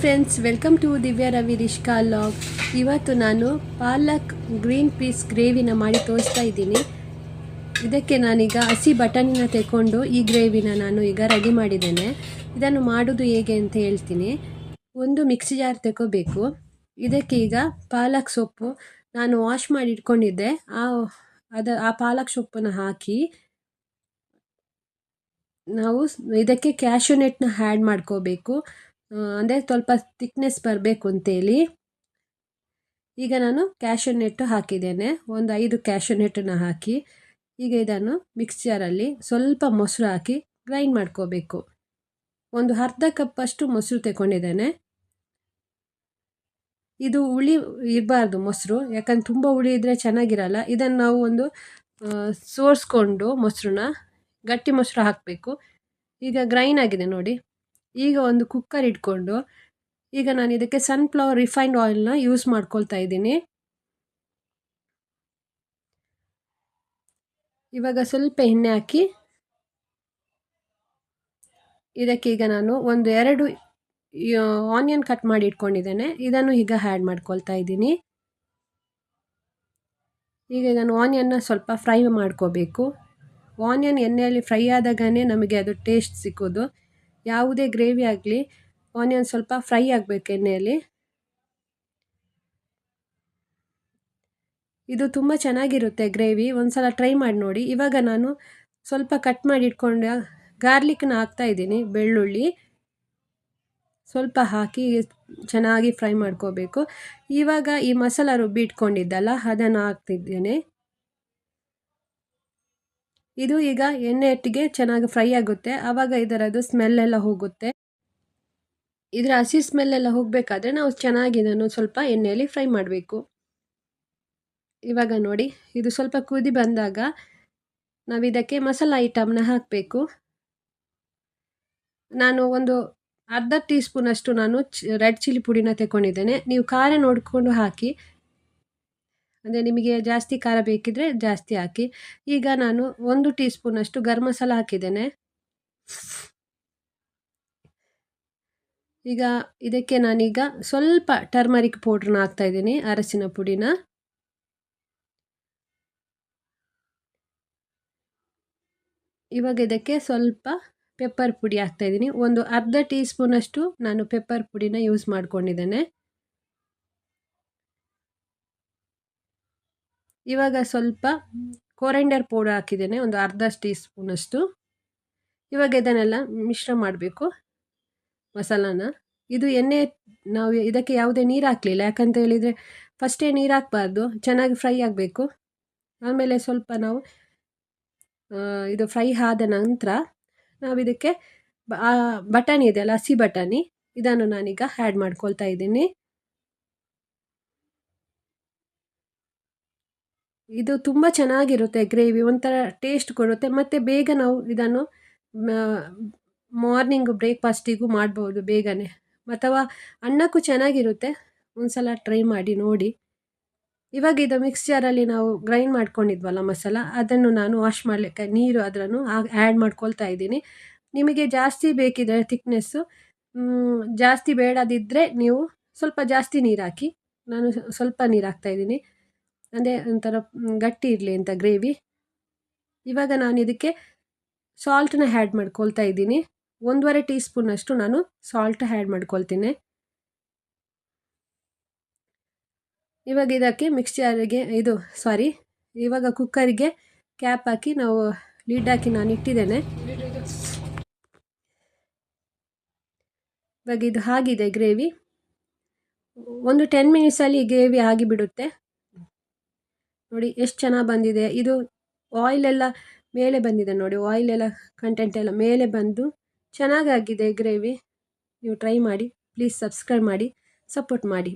Friends, welcome to Divya Ravi Rishka log. ಇವತ್ತು ನಾನು ಪಾಲಕ್ green piece ಗ್ರೇವಿನ ಮಾಡಿ ತೋರಿಸ್ತಾ ಇದ್ದೀನಿ. ಇದಕ್ಕೆ ನಾನೀಗ ಹಸಿ ಬಟಾಣಿನ ತೆಕ್ಕೊಂಡು ಈ ಗ್ರೇವಿನ ನಾನು ಈಗ ರೆಡಿ ಮಾಡಿದ್ದೇನೆ. ಇದನ್ನು ಮಾಡೋದು ಹೇಗೆ ಅಂತ ಹೇಳ್ತೀನಿ. ಒಂದು ಮಿಕ್ಸಿ ಜಾರ್ ತೆಕ್ಕೋಬೇಕು. ಇದಕ್ಕೆ ಈಗ ಪಾಲಕ್ ಸೊಪ್ಪು ನಾನು ವಾಶ್ ಮಾಡಿ ಇಟ್ಕೊಂಡಿದ್ದೆ. ಆ ಪಾಲಕ್ ಸೊಪ್ಪನ್ನು ಹಾಕಿ ನಾವು ಇದಕ್ಕೆ ಕ್ಯಾಶ್ಯೂ ನಟ್ನ ಆ್ಯಡ್ ಮಾಡ್ಕೋಬೇಕು. ಅಂದರೆ ಸ್ವಲ್ಪ ಥಿಕ್ನೆಸ್ ಬರಬೇಕು ಅಂತೇಳಿ ಈಗ ನಾನು ಕ್ಯಾಶ್ಯೂ ನಟ್ ಹಾಕಿದ್ದೇನೆ. ಒಂದು 5 ಕ್ಯಾಶ್ಯೂ ನಟ್ಟನ್ನು ಹಾಕಿ ಈಗ ಇದನ್ನು ಮಿಕ್ಸ್ಚರಲ್ಲಿ ಸ್ವಲ್ಪ ಮೊಸರು ಹಾಕಿ ಗ್ರೈಂಡ್ ಮಾಡ್ಕೋಬೇಕು. ಒಂದು ಅರ್ಧ ಕಪ್ಪಷ್ಟು ಮೊಸರು ತಗೊಂಡಿದ್ದೇನೆ. ಇದು ಹುಳಿ ಇರಬಾರ್ದು ಮೊಸರು, ಯಾಕಂದ್ರೆ ತುಂಬ ಹುಳಿ ಇದ್ದರೆ ಚೆನ್ನಾಗಿರಲ್ಲ. ಇದನ್ನು ನಾವು ಒಂದು ಸೋರಿಸ್ಕೊಂಡು ಮೊಸರನ್ನ ಗಟ್ಟಿ ಮೊಸರು ಹಾಕಬೇಕು. ಈಗ ಗ್ರೈಂಡ್ ಆಗಿದೆ ನೋಡಿ. ಈಗ ಒಂದು ಕುಕ್ಕರ್ ಇಟ್ಕೊಂಡು ಈಗ ನಾನು ಇದಕ್ಕೆ ಸನ್ಫ್ಲವರ್ ರಿಫೈನ್ಡ್ ಆಯಿಲ್ನ ಯೂಸ್ ಮಾಡ್ಕೊಳ್ತಾ ಇದ್ದೀನಿ. ಇವಾಗ ಸ್ವಲ್ಪ ಎಣ್ಣೆ ಹಾಕಿ ಇದಕ್ಕೆ ಈಗ ನಾನು ಒಂದು 2 ಆನಿಯನ್ ಕಟ್ ಮಾಡಿ ಇಟ್ಕೊಂಡಿದ್ದೇನೆ. ಇದನ್ನು ಈಗ ಆ್ಯಡ್ ಮಾಡ್ಕೊಳ್ತಾ ಇದ್ದೀನಿ. ಈಗ ಇದನ್ನು ಆನಿಯನ್ನ ಸ್ವಲ್ಪ ಫ್ರೈ ಮಾಡ್ಕೋಬೇಕು. ಆನಿಯನ್ ಎಣ್ಣೆಯಲ್ಲಿ ಫ್ರೈ ಆದಾಗನೇ ನಮಗೆ ಅದು ಟೇಸ್ಟ್ ಸಿಕ್ಕೋದು. ಯಾವುದೇ ಗ್ರೇವಿ ಆಗಲಿ ಆನಿಯನ್ ಸ್ವಲ್ಪ ಫ್ರೈ ಆಗಬೇಕು ಎಣ್ಣೆಯಲ್ಲಿ. ಇದು ತುಂಬ ಚೆನ್ನಾಗಿರುತ್ತೆ ಗ್ರೇವಿ, ಒಂದ್ಸಲ ಟ್ರೈ ಮಾಡಿ ನೋಡಿ. ಇವಾಗ ನಾನು ಸ್ವಲ್ಪ ಕಟ್ ಮಾಡಿ ಇಟ್ಕೊಂಡ ಗಾರ್ಲಿಕ್ನ ಹಾಕ್ತಾ ಇದ್ದೀನಿ. ಬೆಳ್ಳುಳ್ಳಿ ಸ್ವಲ್ಪ ಹಾಕಿ ಚೆನ್ನಾಗಿ ಫ್ರೈ ಮಾಡ್ಕೋಬೇಕು. ಇವಾಗ ಈ ಮಸಾಲ ರುಬ್ಬಿ ಇಟ್ಕೊಂಡಿದ್ದಲ್ಲ ಅದನ್ನು ಹಾಕ್ತಿದ್ದೇನೆ. ಇದು ಈಗ ಎಣ್ಣೆ ಒಟ್ಟಿಗೆ ಚೆನ್ನಾಗಿ ಫ್ರೈ ಆಗುತ್ತೆ. ಆವಾಗ ಇದರದ್ದು ಸ್ಮೆಲ್ಲೆಲ್ಲ ಹೋಗುತ್ತೆ. ಇದರ ಹಸಿ ಸ್ಮೆಲ್ಲೆಲ್ಲ ಹೋಗಬೇಕಾದ್ರೆ ನಾವು ಚೆನ್ನಾಗಿ ಇದನ್ನು ಸ್ವಲ್ಪ ಎಣ್ಣೆಯಲ್ಲಿ ಫ್ರೈ ಮಾಡಬೇಕು. ಇವಾಗ ನೋಡಿ, ಇದು ಸ್ವಲ್ಪ ಕುದಿ ಬಂದಾಗ ನಾವು ಇದಕ್ಕೆ ಮಸಾಲ ಐಟಮ್ನ ಹಾಕಬೇಕು. ನಾನು ಒಂದು ಅರ್ಧ ಟೀ ಸ್ಪೂನಷ್ಟು ನಾನು ರೆಡ್ ಚಿಲ್ಲಿ ಪುಡಿನ ತಗೊಂಡಿದ್ದೇನೆ. ನೀವು ಖಾರ ನೋಡಿಕೊಂಡು ಹಾಕಿ, ಅಂದರೆ ನಿಮಗೆ ಜಾಸ್ತಿ ಖಾರ ಬೇಕಿದ್ರೆ ಜಾಸ್ತಿ ಹಾಕಿ. ಈಗ ನಾನು 1 ಟೀ ಸ್ಪೂನಷ್ಟು ಗರಂ ಮಸಾಲ ಹಾಕಿದ್ದೇನೆ. ಈಗ ಇದಕ್ಕೆ ನಾನೀಗ ಸ್ವಲ್ಪ ಟರ್ಮರಿಕ್ ಪೌಡ್ರನ್ನ ಹಾಕ್ತಾ ಇದ್ದೀನಿ, ಅರಸಿನ ಪುಡಿನ. ಇವಾಗ ಇದಕ್ಕೆ ಸ್ವಲ್ಪ ಪೆಪ್ಪರ್ ಪುಡಿ ಹಾಕ್ತಾ ಇದ್ದೀನಿ. ಒಂದು ಅರ್ಧ ಟೀ ಸ್ಪೂನಷ್ಟು ನಾನು ಪೆಪ್ಪರ್ ಪುಡಿನ ಯೂಸ್ ಮಾಡ್ಕೊಂಡಿದ್ದೇನೆ. ಇವಾಗ ಸ್ವಲ್ಪ ಕೊರಿಯಾಂಡರ್ ಪೌಡರ್ ಹಾಕಿದ್ದೇನೆ, ಒಂದು ಅರ್ಧ ಟೀ ಸ್ಪೂನಷ್ಟು. ಇವಾಗ ಇದನ್ನೆಲ್ಲ ಮಿಶ್ರ ಮಾಡಬೇಕು ಮಸಾಲಾನ. ಇದು ಎಣ್ಣೆ ನಾವು ಇದಕ್ಕೆ ಯಾವುದೇ ನೀರು ಹಾಕಲಿಲ್ಲ, ಯಾಕಂತ ಹೇಳಿದರೆ ಫಸ್ಟೇ ನೀರು ಹಾಕಬಾರ್ದು, ಚೆನ್ನಾಗಿ ಫ್ರೈ ಆಗಬೇಕು. ಆಮೇಲೆ ಸ್ವಲ್ಪ ನಾವು ಇದು ಫ್ರೈ ಆದ ನಂತರ ನಾವು ಇದಕ್ಕೆ ಬಟಾಣಿ ಇದೆಯಲ್ಲ, ಹಸಿ ಬಟಾಣಿ, ಇದನ್ನು ನಾನೀಗ ಆ್ಯಡ್ ಮಾಡ್ಕೊಳ್ತಾ ಇದ್ದೀನಿ. ಇದು ತುಂಬ ಚೆನ್ನಾಗಿರುತ್ತೆ ಗ್ರೇವಿ, ಒಂಥರ ಟೇಸ್ಟ್ ಕೊಡುತ್ತೆ. ಮತ್ತು ಬೇಗ ನಾವು ಇದನ್ನು ಮಾರ್ನಿಂಗ್ ಬ್ರೇಕ್ಫಾಸ್ಟಿಗೂ ಮಾಡ್ಬೋದು ಬೇಗನೆ, ಅಥವಾ ಅನ್ನಕ್ಕೂ ಚೆನ್ನಾಗಿರುತ್ತೆ. ಒಂದ್ಸಲ ಟ್ರೈ ಮಾಡಿ ನೋಡಿ. ಇವಾಗ ಇದು ಮಿಕ್ಸ್ಚರಲ್ಲಿ ನಾವು ಗ್ರೈಂಡ್ ಮಾಡ್ಕೊಂಡಿದ್ವಲ್ಲ ಮಸಾಲ, ಅದನ್ನು ನಾನು ವಾಶ್ ಮಾಡಲಿಕ್ಕೆ ನೀರು ಅದನ್ನು ಆ್ಯಡ್ ಮಾಡ್ಕೊಳ್ತಾ ಇದ್ದೀನಿ. ನಿಮಗೆ ಜಾಸ್ತಿ ಬೇಕಿದ್ದರೆ ಥಿಕ್ನೆಸ್ಸು, ಜಾಸ್ತಿ ಬೇಡದಿದ್ದರೆ ನೀವು ಸ್ವಲ್ಪ ಜಾಸ್ತಿ ನೀರು ಹಾಕಿ. ನಾನು ಸ್ವಲ್ಪ ನೀರು ಹಾಕ್ತಾಯಿದ್ದೀನಿ, ಅಂದರೆ ಒಂಥರ ಗಟ್ಟಿ ಇರಲಿ ಅಂತ ಗ್ರೇವಿ. ಇವಾಗ ನಾನು ಇದಕ್ಕೆ ಸಾಲ್ಟನ್ನ ಆ್ಯಡ್ ಮಾಡ್ಕೊಳ್ತಾ ಇದ್ದೀನಿ. 1.5 ಟೀ ಸ್ಪೂನಷ್ಟು ನಾನು ಸಾಲ್ಟ್ ಆ್ಯಡ್ ಮಾಡ್ಕೊಳ್ತೀನಿ. ಇವಾಗ ಇದಕ್ಕೆ ಮಿಕ್ಸ್ಚರಿಗೆ ಇವಾಗ ಕುಕ್ಕರಿಗೆ ಕ್ಯಾಪ್ ಹಾಕಿ ನಾವು ಲಿಡ್ ಹಾಕಿ ನಾನು ಇಟ್ಟಿದ್ದೇನೆ. ಇವಾಗ ಇದು ಆಗಿದೆ ಗ್ರೇವಿ. ಒಂದು 10 ಮಿನಿಟ್ಸಲ್ಲಿ ಗ್ರೇವಿ ಆಗಿಬಿಡುತ್ತೆ. ನೋಡಿ ಎಷ್ಟು ಚೆನ್ನಾಗಿ ಬಂದಿದೆ. ಇದು ಆಯಿಲೆಲ್ಲ ಮೇಲೆ ಬಂದಿದೆ ನೋಡಿ, ಆಯಿಲೆಲ್ಲ ಕಂಟೆಂಟ್ ಎಲ್ಲ ಮೇಲೆ ಬಂದು ಚೆನ್ನಾಗಾಗಿದೆ ಗ್ರೇವಿ. ನೀವು ಟ್ರೈ ಮಾಡಿ, ಪ್ಲೀಸ್ ಸಬ್ಸ್ಕ್ರೈಬ್ ಮಾಡಿ, ಸಪೋರ್ಟ್ ಮಾಡಿ.